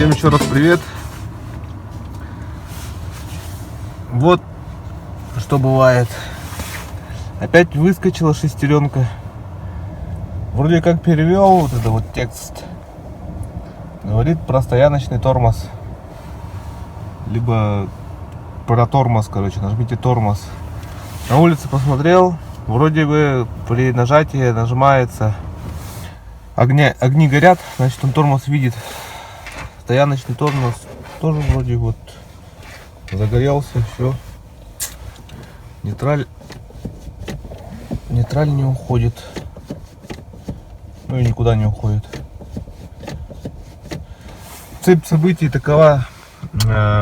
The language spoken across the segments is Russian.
Всем еще раз привет. Вот что бывает. Опять выскочила шестеренка. Вроде как перевел вот это вот текст. Говорит про стояночный тормоз. Либо про тормоз, короче, нажмите тормоз. На улице посмотрел. Вроде бы при нажатии нажимается. Огни горят, значит он тормоз видит. Стояночный тормоз тоже вроде вот загорелся, все. Нейтраль не уходит. Ну и никуда не уходит. Цепь событий такова.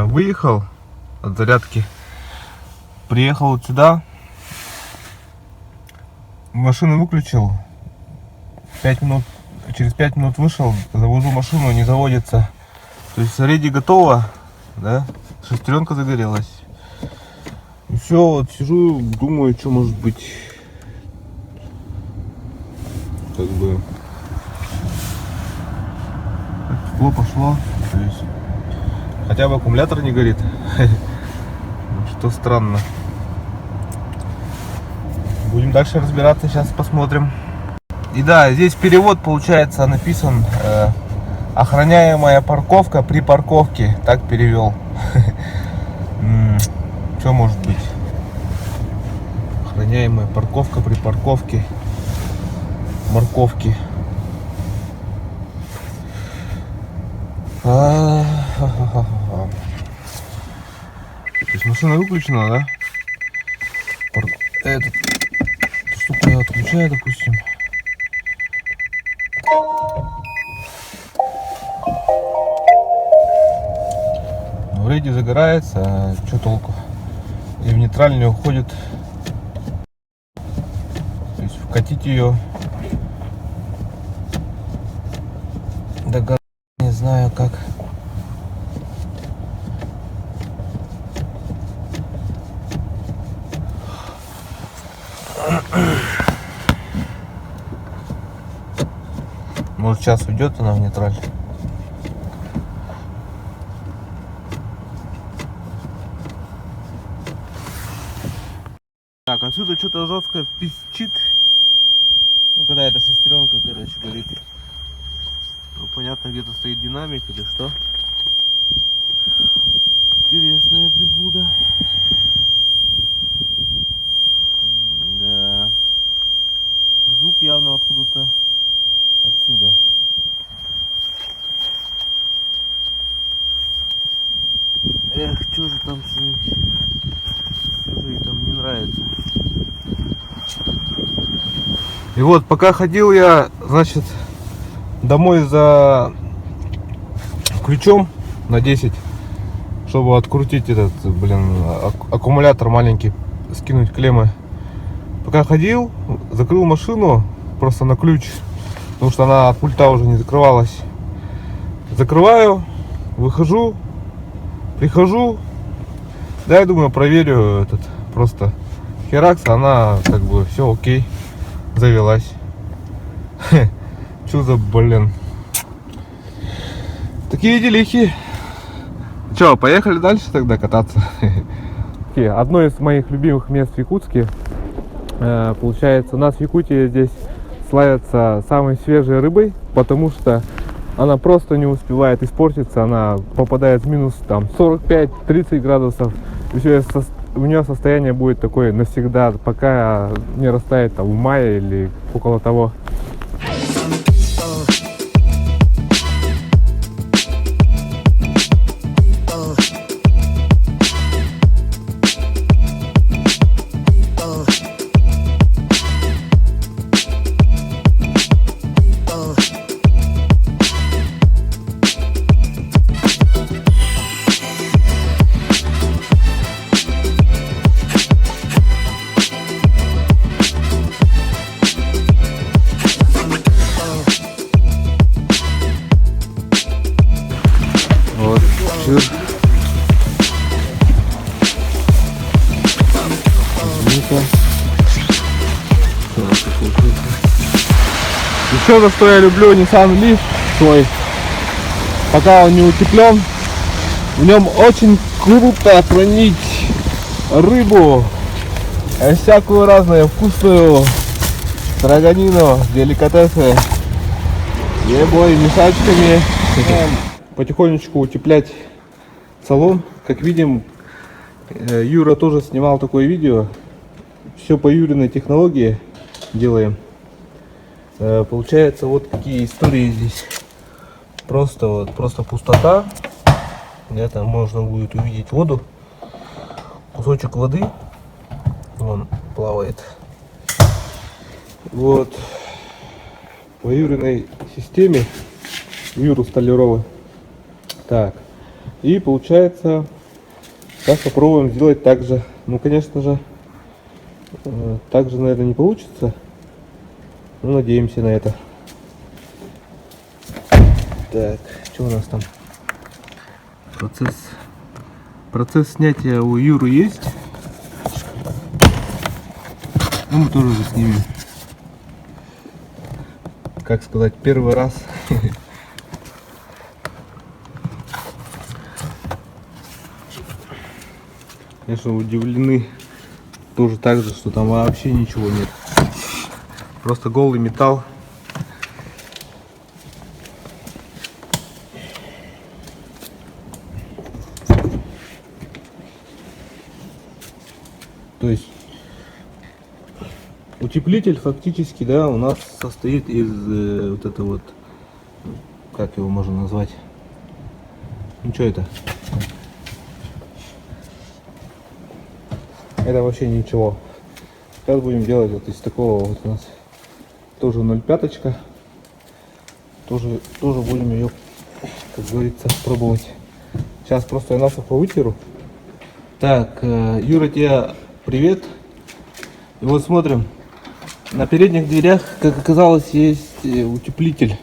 Выехал от зарядки, приехал вот сюда, машину выключил, 5 минут, через 5 минут вышел, завожу машину, не заводится. То есть реди готово, да, шестеренка загорелась. И все, вот сижу, думаю, что может быть. Как бы тепло пошло, то есть хотя бы аккумулятор не горит. Что странно. Будем дальше разбираться, сейчас посмотрим. И да, здесь перевод получается написан охраняемая парковка при парковке. Так перевел. Что может быть? Охраняемая парковка при парковке. Морковки. То есть машина выключена, да? Эту штуку я отключаю, допустим. Но реди загорается, а что толку? И в нейтраль не уходит. То есть вкатить ее не знаю как. Может сейчас уйдет она в нейтраль. Так, отсюда что-то жестко пищит. Ну когда эта шестеренка, короче, горит. Ну понятно, где-то стоит динамик или что. Интересная приблуда. Да. Звук явно откуда-то отсюда. Эх, что же там что-нибудь? Что же ей там не нравится? И вот, пока ходил я, значит, домой за ключом на 10, чтобы открутить этот, аккумулятор маленький, скинуть клеммы. Пока ходил, закрыл машину просто на ключ, потому что она от пульта уже не закрывалась. Закрываю, выхожу, прихожу, да, я думаю, проверю этот, просто херакс, она как бы все окей, завелась. Что за, такие делихи. Че, поехали дальше тогда кататься. Одно из моих любимых мест в Якутске. Получается, у нас в Якутии здесь славятся самой свежей рыбой, потому что она просто не успевает испортиться, она попадает в минус там 45-30 градусов, и все, у нее состояние будет такое навсегда, пока не растает там в мае или около того. Еще за что я люблю Nissan Leaf свой. пока он не утеплен. В нем очень круто хранить рыбу, всякую разную вкусную строганину, деликатесы, ебой, мешочками. Потихонечку утеплять салон. Как видим, Юра тоже снимал такое видео. Все по Юриной технологии делаем. Получается вот какие истории здесь. Просто пустота. Где-то можно будет увидеть воду. Кусочек воды. Вон плавает. Вот. По Юриной системе. Юру Столяровой. Так. И получается, сейчас попробуем сделать так же. Ну, конечно же, так же, наверное, не получится. Но надеемся на это. Так, что у нас там? Процесс снятия у Юры есть. Ну, мы тоже заснимем. Как сказать, первый раз. Конечно, удивлены тоже так же, что там вообще ничего нет. Просто голый металл. То есть утеплитель фактически, да, у нас состоит из вот этого вот, как его можно назвать? Ну что это? Это вообще ничего. Сейчас будем делать вот из такого вот у нас тоже 0,5. Тоже будем ее, как говорится, пробовать. Сейчас просто я насухо вытеру. Так, Юра, тебе привет. И вот смотрим. На передних дверях, как оказалось, есть утеплитель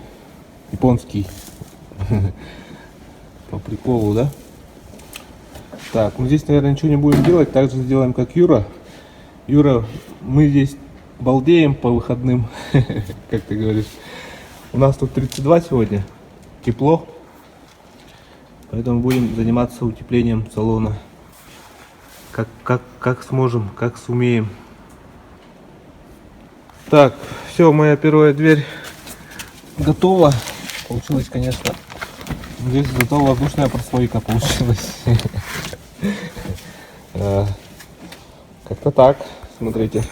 японский. По приколу, да? Так, ну здесь, наверное, ничего не будем делать. Так же сделаем, как Юра. Юра, мы здесь балдеем по выходным, как ты говоришь. У нас тут 32 сегодня, тепло. Поэтому будем заниматься утеплением салона. Как сможем, как сумеем. Так, все, моя первая дверь готова. Получилось, конечно. Здесь зато воздушная прослойка получилась. Как-то так, смотрите.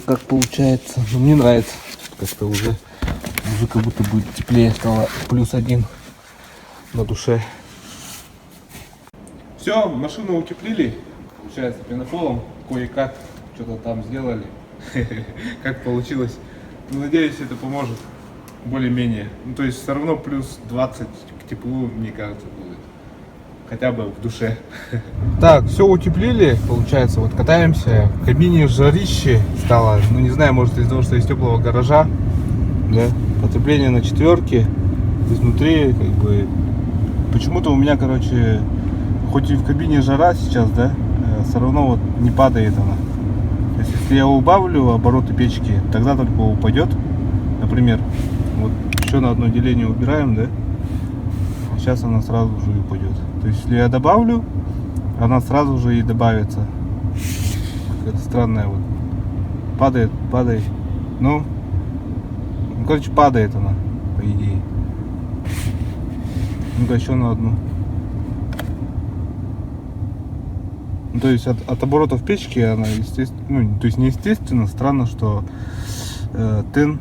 Как получается. Ну, мне нравится. Как-то уже как будто будет теплее стало. +1 на душе. Все, машину утеплили. Получается, пенополом кое-как что-то там сделали. Как получилось. Ну, надеюсь, это поможет. Более-менее. Ну, то есть все равно +20 к теплу, мне кажется, будет. Хотя бы в душе. Так, все утеплили, получается, вот катаемся. В кабине жарище стало. Ну, не знаю, может, из-за того, что из теплого гаража. Да? Потепление на 4. Изнутри, как бы, почему-то у меня, короче, хоть и в кабине жара сейчас, да, все равно вот не падает она. То есть, если я убавлю обороты печки, тогда только упадет. Например, вот еще на одно деление убираем, да? Сейчас она сразу же и упадет. То есть, если я добавлю, она сразу же и добавится. Это странная вот. Падает. Ну, короче, падает она, по идее. Ну-ка, еще на одну. Ну, то есть, от оборотов печки она, естественно, ну, то есть, неестественно, странно, что тен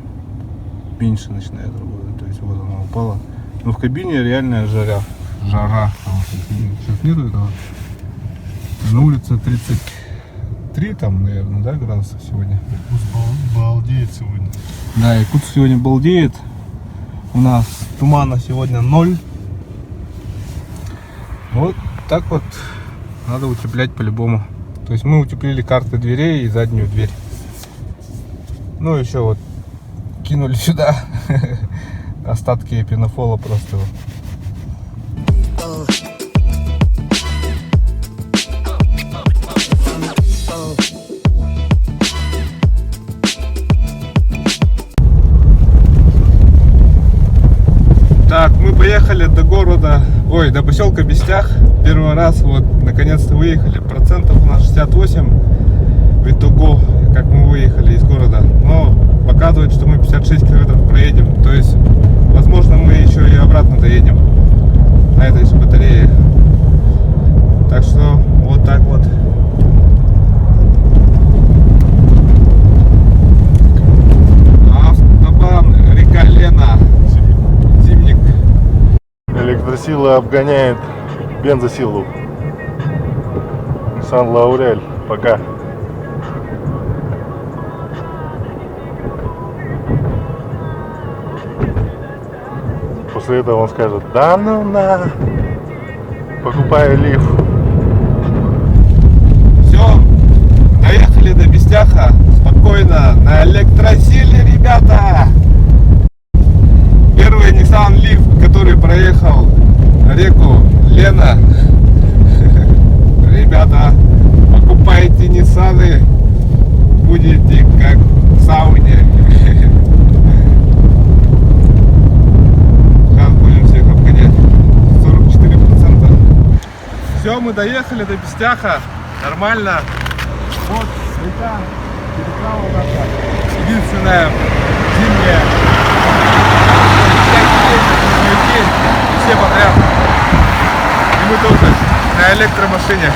меньше начинает работать. То есть, вот она упала. Но в кабине реальная жара. Сейчас нету этого. На улице 33 там, наверное, да, градусов сегодня. Якутск балдеет сегодня. Да, Якутск сегодня балдеет. У нас тумана сегодня 0. Вот так вот надо утеплять по-любому. То есть мы утеплили карты дверей и заднюю дверь. Ну еще вот кинули сюда остатки пенофола просто. Так, мы Ой, до поселка Бестях первый раз вот наконец-то выехали. Процентов у нас 68 в итогу, как мы выехали из города. Но показывает, что мы 56 километров проедем. То есть, возможно, мы еще и обратно доедем на этой же батарее. Так что вот так вот. Автобан, река Лена, Зимник. Электросила обгоняет бензосилу. Сан-Лаурель. Пока. После этого он скажет: да ну на, покупаю лиф. Все, доехали до Бестяха спокойно на электросиле, ребята. Первый Nissan Leaf, который проехал реку Лена. Ребята, покупайте Ниссаны, будете как в сауне. Сейчас будем всех обгонять. 44%. Все, мы доехали до Бестяха. Нормально. Вот река, переправа наша. Единственная зимняя. Все подряд. И мы тоже на электромашине.